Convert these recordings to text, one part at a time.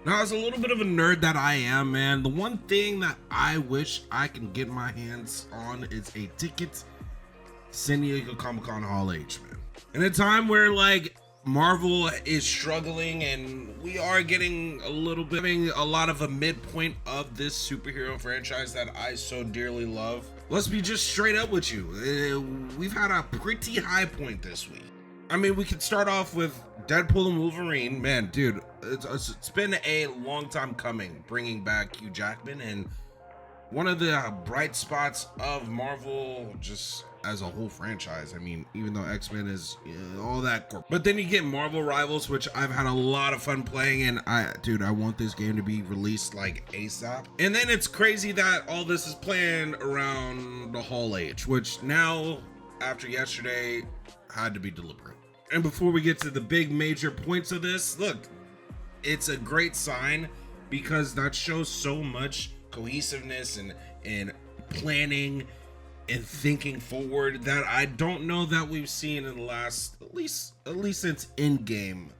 Now, as a little bit of a nerd that I am, man, the one thing that I wish I can get my hands on is a ticket to San Diego Comic-Con Hall H, man. In a time where, like, Marvel is struggling and we are getting a little bit, having a lot of a midpoint of this superhero franchise that I so dearly love. Let's be just straight up with you. We've had a pretty high point this week. I mean, we could start off with Deadpool and Wolverine. Man, dude, it's been a long time coming, bringing back Hugh Jackman, and one of the bright spots of Marvel just as a whole franchise. I mean, even though X-Men is all that, but then you get Marvel Rivals, which I've had a lot of fun playing, and I want this game to be released like ASAP. And then it's crazy that all this is playing around the Hall H, which now, after yesterday, had to be deliberate. And before we get to the big major points of this, look, it's a great sign because that shows so much cohesiveness and planning and thinking forward that I don't know that we've seen in the last, at least since Endgame,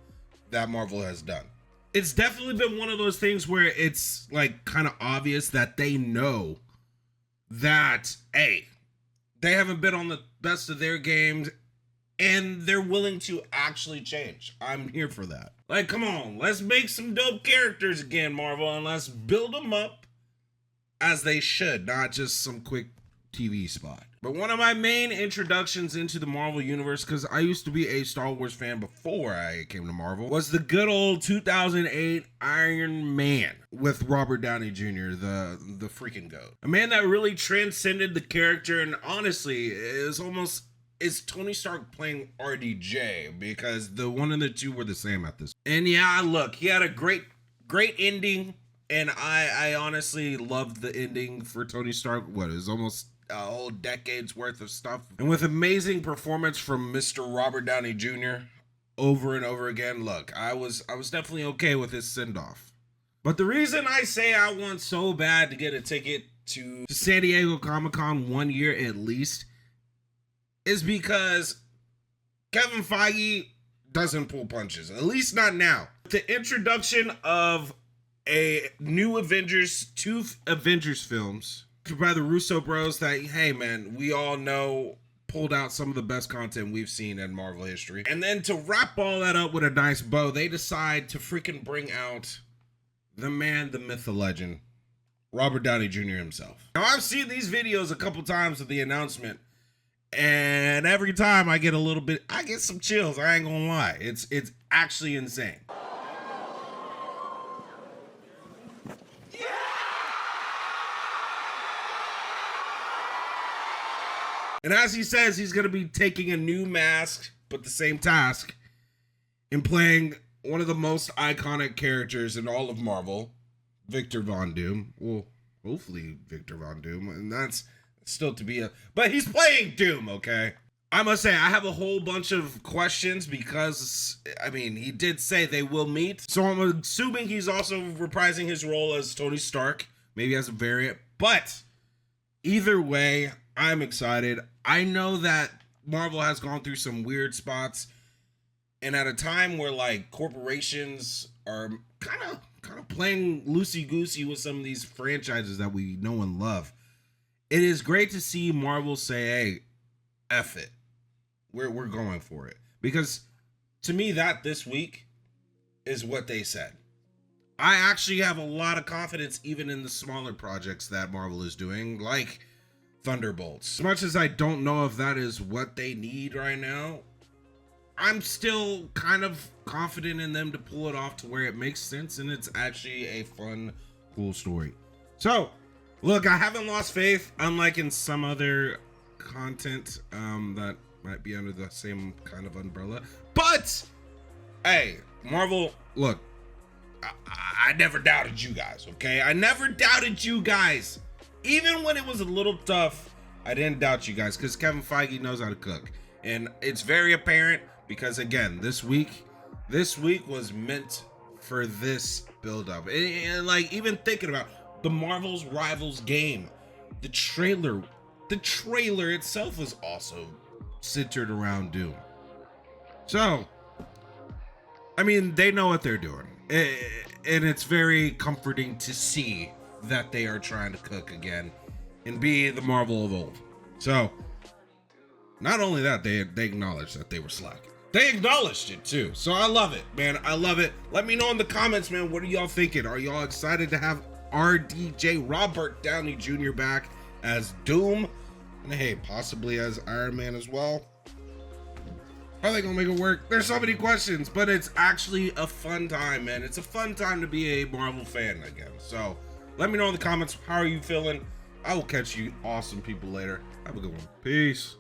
that Marvel has done. It's definitely been one of those things where it's like kind of obvious that they know that, hey, they haven't been on the best of their games, and they're willing to actually change. I'm here for that. Like, come on, let's make some dope characters again, Marvel, and let's build them up as they should, not just some quick TV spot. But one of my main introductions into the Marvel universe, because I used to be a Star Wars fan before I came to Marvel, was the good old 2008 Iron Man with Robert Downey Jr., the freaking GOAT. A man that really transcended the character, and honestly, is Tony Stark playing RDJ, because the one and the two were the same at this. And yeah, look, he had a great ending, and I honestly loved the ending for Tony Stark. What, it was almost a whole decade's worth of stuff. And with amazing performance from Mr. Robert Downey Jr. over and over again, look, I was definitely okay with his send-off. But the reason I say I want so bad to get a ticket to San Diego Comic-Con 1 year at least is because Kevin Feige doesn't pull punches, at least not now. The introduction of a new two Avengers films by the Russo bros that, hey man, we all know pulled out some of the best content we've seen in Marvel history. And then to wrap all that up with a nice bow, they decide to freaking bring out the man, the myth, the legend, Robert Downey Jr. himself. Now, I've seen these videos a couple times of the announcement, and every time I get some chills. I ain't gonna lie. It's actually insane. Yeah! And as he says, he's gonna be taking a new mask, but the same task, in playing one of the most iconic characters in all of Marvel, Victor Von Doom. Well, hopefully Victor Von Doom, and that's still to be but he's playing Doom, okay? I must say, I have a whole bunch of questions because, I mean, he did say they will meet. So I'm assuming he's also reprising his role as Tony Stark, maybe as a variant. But either way, I'm excited. I know that Marvel has gone through some weird spots, and at a time where, like, corporations are kind of playing loosey-goosey with some of these franchises that we know and love, it is great to see Marvel say, hey, F it. We're going for it. Because to me, that this week is what they said. I actually have a lot of confidence even in the smaller projects that Marvel is doing, like Thunderbolts. As much as I don't know if that is what they need right now, I'm still kind of confident in them to pull it off to where it makes sense and it's actually a fun, cool story. So, look, I haven't lost faith, unlike in some other content that might be under the same kind of umbrella. But, hey, Marvel, look, I never doubted you guys, okay? I never doubted you guys. Even when it was a little tough, I didn't doubt you guys because Kevin Feige knows how to cook. And it's very apparent because, again, this week was meant for this build-up. And like, even thinking about the Marvel's Rivals game, the trailer itself was also centered around Doom. So, I mean, they know what they're doing. and it's very comforting to see that they are trying to cook again and be the Marvel of old. So, not only that, they acknowledged that they were slacking. They acknowledged it too. So I love it, man. I love it. Let me know in the comments, man. What are y'all thinking? Are y'all excited to have RDJ Robert Downey Jr. back as Doom? And hey, possibly as Iron Man as well? Are they gonna make it work? There's so many questions, but it's actually a fun time, man. It's a fun time to be a Marvel fan again. So let me know in the comments, how are you feeling? I will catch you awesome people later. Have a good one. Peace.